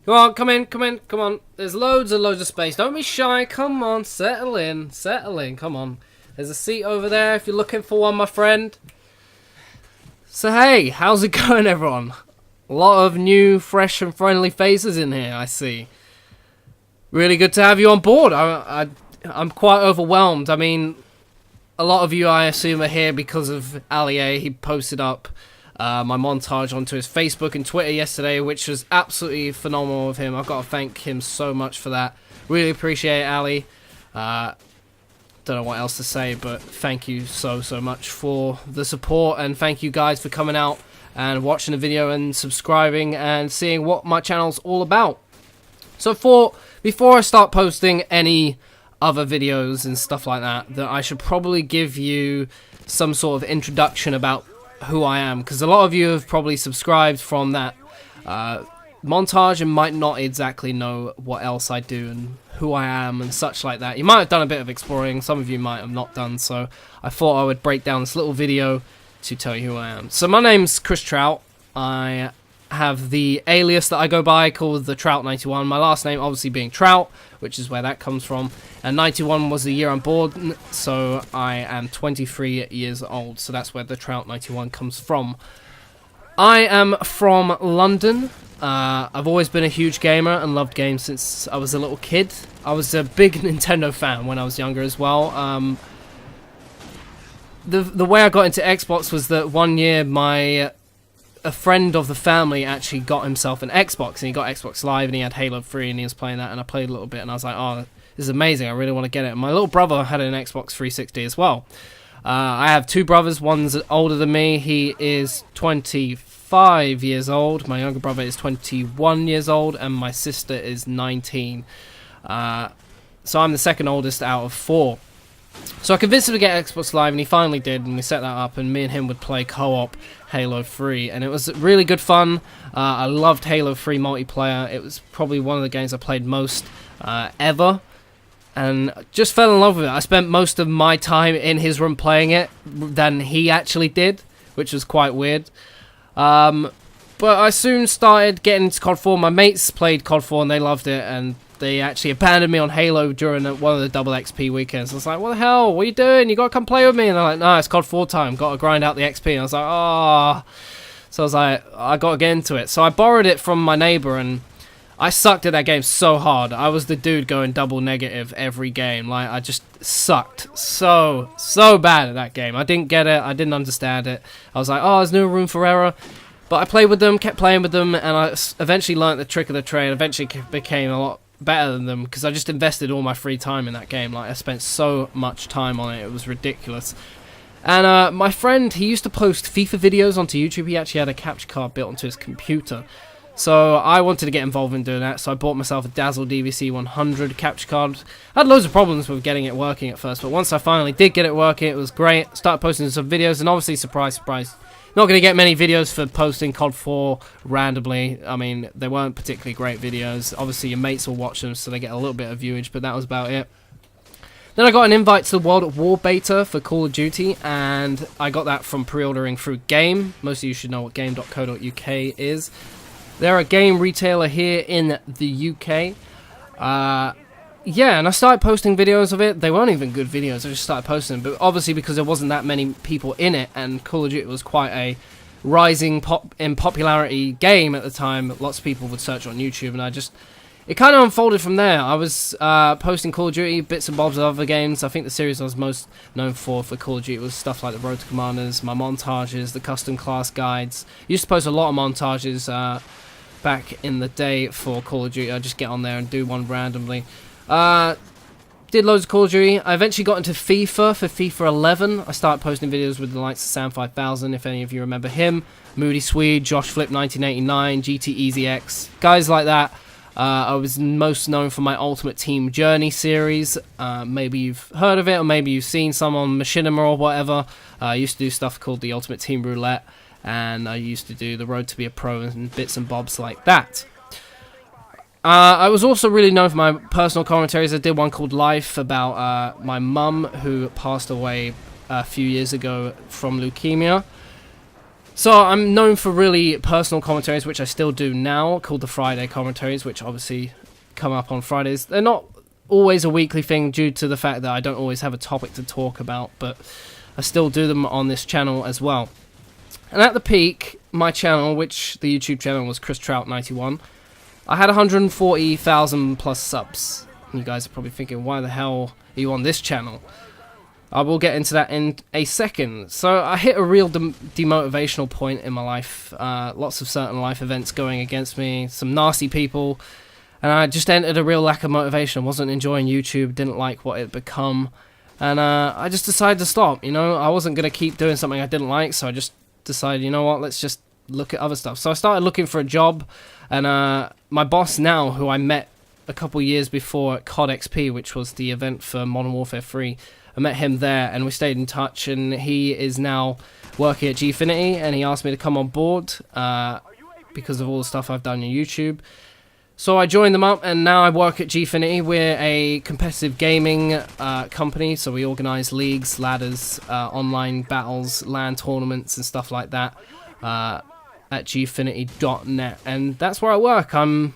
Come on, come in, come in, come on. There's loads and loads of space. Don't be shy. Come on, settle in, come on. There's a seat over there if you're looking for one, my friend. So hey, how's it going, everyone? A lot of new, fresh and friendly faces in here, I see. Really good to have you on board. I'm quite overwhelmed. I mean, a lot of you, I assume, are here because of Ali. He posted up my montage onto his Facebook and Twitter yesterday, which was absolutely phenomenal of him. I've got to thank him so much for that. Really appreciate it, Ali. Don't know what else to say, but thank you so much for the support, and thank you guys for coming out and watching the video and subscribing and seeing what my channel's all about. So before I start posting any other videos and stuff like that, I should probably give you some sort of introduction about who I am, because a lot of you have probably subscribed from that montage and might not exactly know what else I do and who I am and such like that. You might have done a bit of exploring, some of you might have not done, so I thought I would break down this little video to tell you who I am. So my name's Chris Trout. I have the alias that I go by called the Trout 91. My last name obviously being Trout, which is where that comes from. And 91 was the year I'm born, so I am 23 years old. So that's where the Trout 91 comes from. I am from London. I've always been a huge gamer and loved games since I was a little kid. I was a big Nintendo fan when I was younger as well. The way I got into Xbox was that one year a friend of the family actually got himself an Xbox, and he got Xbox Live, and he had Halo 3, and he was playing that, and I played a little bit, and I was like, oh, this is amazing, I really want to get it. And my little brother had an Xbox 360 as well. I have two brothers, one's older than me, he is 25 years old, my younger brother is 21 years old, and my sister is 19. So I'm the second oldest out of four. So I convinced him to get Xbox Live, and he finally did, and we set that up, and me and him would play co-op Halo 3, and it was really good fun. I loved Halo 3 multiplayer. It was probably one of the games I played most ever, and just fell in love with it. I spent most of my time in his room playing it than he actually did, which was quite weird. But I soon started getting into COD 4. My mates played COD 4, and they loved it, and they actually abandoned me on Halo during one of the double XP weekends. I was like, what the hell? What are you doing? You gotta come play with me. And they're like, no, it's COD 4 time. Gotta grind out the XP. And I was like, oh. So I was like, I gotta get into it. So I borrowed it from my neighbor, and I sucked at that game so hard. I was the dude going double negative every game. Like, I just sucked so bad at that game. I didn't get it. I didn't understand it. I was like, oh, there's no room for error. But I played with them, kept playing with them, and I eventually learned the trick of the trade. Eventually became a lot better than them, because I just invested all my free time in that game. Like, I spent so much time on it, it was ridiculous. And my friend, he used to post FIFA videos onto YouTube. He actually had a capture card built onto his computer, so I wanted to get involved in doing that, so I bought myself a Dazzle DVC 100 capture card. I had loads of problems with getting it working at first, but once I finally did get it working, it was great. Started posting some videos, and obviously, surprise, not going to get many videos for posting COD 4 randomly. I mean, they weren't particularly great videos. Obviously, your mates will watch them, so they get a little bit of viewage, but that was about it. Then I got an invite to the World at War beta for Call of Duty, and I got that from pre-ordering through Game. Most of you should know what game.co.uk is. They're a game retailer here in the UK. Yeah, and I started posting videos of it. They weren't even good videos, I just started posting them. But obviously, because there wasn't that many people in it, and Call of Duty was quite a rising in popularity game at the time, lots of people would search on YouTube, and it kind of unfolded from there. I was posting Call of Duty, bits and bobs of other games. I think the series I was most known for Call of Duty was stuff like the Road to Commanders, my montages, the custom class guides. I used to post a lot of montages back in the day for Call of Duty. I'd just get on there and do one randomly. Did loads of Call of Duty. I eventually got into FIFA for FIFA 11. I started posting videos with the likes of Sam 5000, if any of you remember him, Moody Swede, Josh Flip 1989, GT Easy X, guys like that. I was most known for my Ultimate Team Journey series. Maybe you've heard of it, or maybe you've seen some on Machinima or whatever. I used to do stuff called the Ultimate Team Roulette, and I used to do the Road to be a Pro and bits and bobs like that. I was also really known for my personal commentaries. I did one called Life about my mum, who passed away a few years ago from leukemia. So I'm known for really personal commentaries, which I still do now, called the Friday commentaries, which obviously come up on Fridays. They're not always a weekly thing due to the fact that I don't always have a topic to talk about, but I still do them on this channel as well. And at the peak, my channel, which the YouTube channel was Chris Trout 91, I had 140,000 plus subs. And you guys are probably thinking, why the hell are you on this channel? I will get into that in a second. So I hit a real demotivational point in my life. Lots of certain life events going against me, some nasty people, and I just entered a real lack of motivation. Wasn't enjoying YouTube, didn't like what it had become, and I just decided to stop. You know, I wasn't going to keep doing something I didn't like, so I just decided, you know what, let's just look at other stuff. So I started looking for a job, and my boss now, who I met a couple years before at COD XP, which was the event for Modern Warfare 3, I met him there and we stayed in touch, and he is now working at Gfinity, and he asked me to come on board because of all the stuff I've done on YouTube. So I joined them up, and now I work at Gfinity. We're a competitive gaming company, so we organise leagues, ladders, online battles, LAN tournaments and stuff like that at gfinity.net, and that's where I work. I'm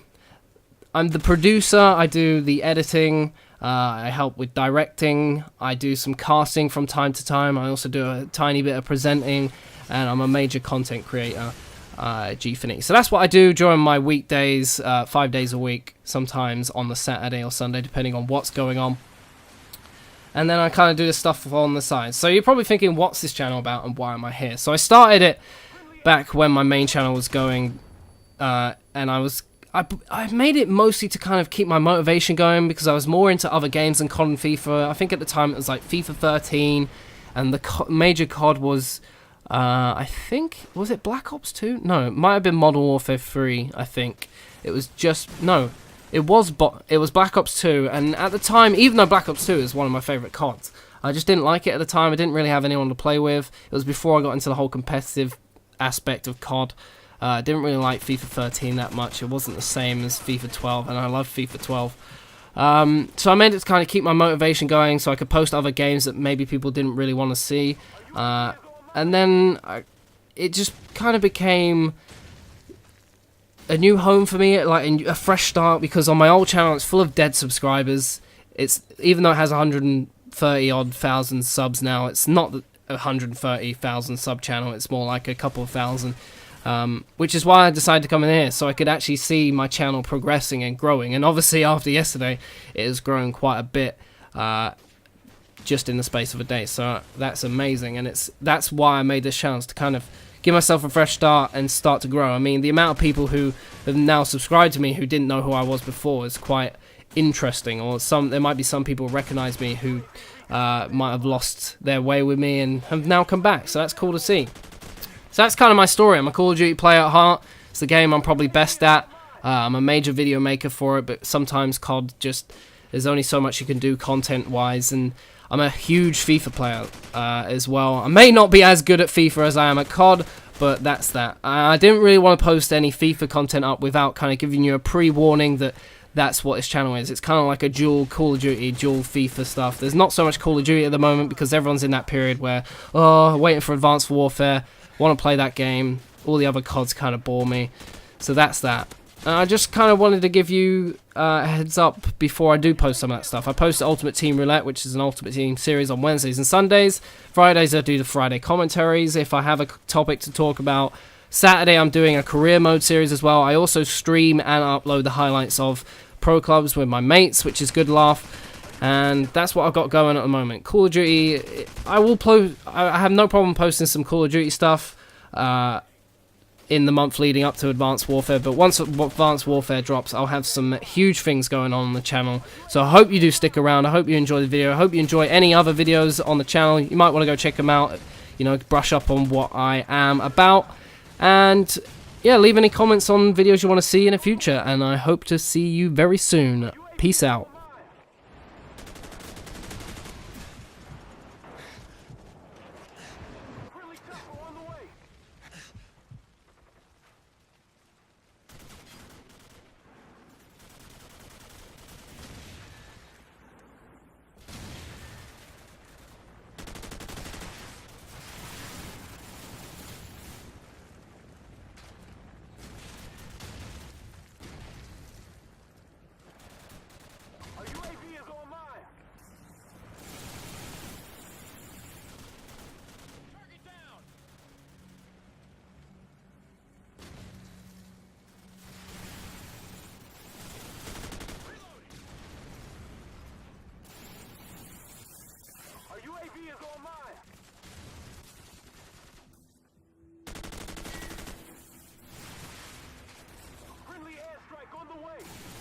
the producer, I do the editing, I help with directing, I do some casting from time to time, I also do a tiny bit of presenting, and I'm a major content creator at Gfinity. So that's what I do during my weekdays, 5 days a week, sometimes on the Saturday or Sunday, depending on what's going on. And then I kind of do this stuff on the side. So you're probably thinking, what's this channel about and why am I here? So I started it back when my main channel was going, and I made it mostly to kind of keep my motivation going, because I was more into other games than COD and FIFA. I think at the time it was like FIFA 13, and the major COD was, I think, was it Black Ops 2? No, it might have been Modern Warfare 3, I think. It was just, no, it was Black Ops 2, and at the time, even though Black Ops 2 is one of my favourite CODs, I just didn't like it at the time. I didn't really have anyone to play with. It was before I got into the whole competitive aspect of COD. I didn't really like FIFA 13 that much. It wasn't the same as FIFA 12, and I loved FIFA 12. So I made it to kind of keep my motivation going, so I could post other games that maybe people didn't really want to see. And then it just kind of became a new home for me, like a fresh start, because on my old channel it's full of dead subscribers. Even though it has 130-odd thousand subs now, it's not a 130,000 sub channel, it's more like a couple of thousand. Which is why I decided to come in here, so I could actually see my channel progressing and growing. And obviously after yesterday, it has grown quite a bit, just in the space of a day. So that's amazing, and that's why I made this channel, to kind of give myself a fresh start and start to grow. I mean, the amount of people who have now subscribed to me who didn't know who I was before is quite interesting. Or there might be some people recognize me who might have lost their way with me and have now come back. So that's cool to see. So that's kind of my story. I'm a Call of Duty player at heart. It's the game I'm probably best at. I'm a major video maker for it, but sometimes COD there's only so much you can do content-wise, and I'm a huge FIFA player as well. I may not be as good at FIFA as I am at COD, but that's that. I didn't really want to post any FIFA content up without kind of giving you a pre-warning that that's what this channel is. It's kind of like a dual Call of Duty, dual FIFA stuff. There's not so much Call of Duty at the moment because everyone's in that period where, waiting for Advanced Warfare, want to play that game, all the other CODs kind of bore me. So that's that. I just kind of wanted to give you a heads up before I do post some of that stuff. I post Ultimate Team Roulette, which is an Ultimate Team series on Wednesdays and Sundays. Fridays I do the Friday commentaries if I have a topic to talk about. Saturday I'm doing a career mode series as well. I also stream and upload the highlights of pro clubs with my mates, which is good laugh. And that's what I've got going at the moment. Call of Duty, I have no problem posting some Call of Duty stuff in the month leading up to Advanced Warfare, but once Advanced Warfare drops, I'll have some huge things going on the channel. So I hope you do stick around. I hope you enjoy the video. I hope you enjoy any other videos on the channel. You might want to go check them out, brush up on what I am about. And yeah, leave any comments on videos you want to see in the future, and I hope to see you very soon. Peace out. the way!